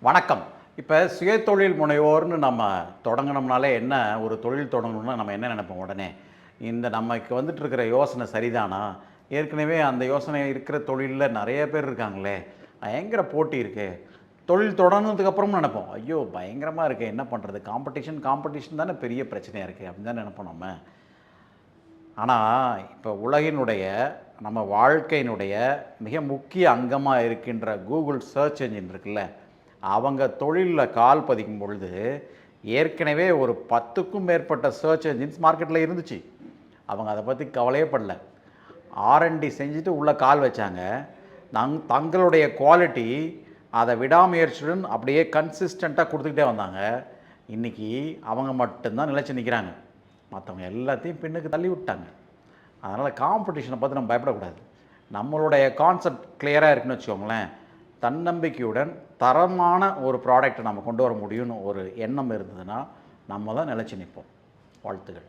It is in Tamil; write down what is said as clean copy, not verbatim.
வணக்கம். இப்போ சுயதொழில் முனைவோர்னு நம்ம தொடங்கினோம்னாலே என்ன ஒரு தொழில் தொடங்கணும்னா நம்ம என்ன நினைப்போம் உடனே? இந்த நமக்கு வந்துட்டு இருக்கிற யோசனை சரிதானா? ஏற்கனவே அந்த யோசனை இருக்கிற தொழில்ல நெறைய பேர் இருக்காங்களே! பயங்கர போட்டி இருக்கே! தொழில் தொடங்குனதுக்கு அப்புறமும் நினைப்போம். ஐயோ! பயங்கரமா இருக்கே! என்ன பண்றது? காம்படிஷன் தானே பெரிய பிரச்சனையா இருக்கு. அப்படின்னு தான் நினைப்போம் நம்ம. ஆனா, இப்போ உலகினுடைய நம்ம வாழ்க்கையினுடைய மிக முக்கிய அங்கமா இருக்கின்ற கூகுள் சர்ச் என்ஜின் இருக்குல்ல, அவங்க தொழில்ல கால் பதிக்கும் பொழுது, ஏற்கனவே ஒரு 10க்கும் மேற்பட்ட சர்ச் என்ஜின்ஸ் மார்க்கெட்ல இருந்துச்சு. அவங்க அத பத்தி கவலையே படல. ஆர்&டி செஞ்சுட்டு உள்ள கால் வச்சாங்க. தங்களுடைய குவாலிட்டி அத விடாமுயற்சியுடன் அப்படியே கன்சிஸ்டன்ட்டா குடுத்துக்கிட்டே வந்தாங்க. இன்னைக்கு அவங்க மட்டும் தான் நிலைச்சு நிக்கிறாங்க. மத்தவங்க எல்லாத்தையும் பின்னுக்கு தள்ளி விட்டாங்க. அதனால காம்படிஷன பார்த்து நம்ம பயப்படக்கூடாது. நம்மளுடைய கான்செப்ட் கிளியரா இருக்குன்னு வச்சுக்கோங்களேன், தன்னம்பிக்கையுடன் தரமான ஒரு ப்ராடக்ட்ட நம்ம கொண்டு வர முடியும்னு ஒரு எண்ணம் இருந்ததுன்னா, நம்ம தான் நிலைச்சு நிப்போம். வாழ்த்துக்கள்.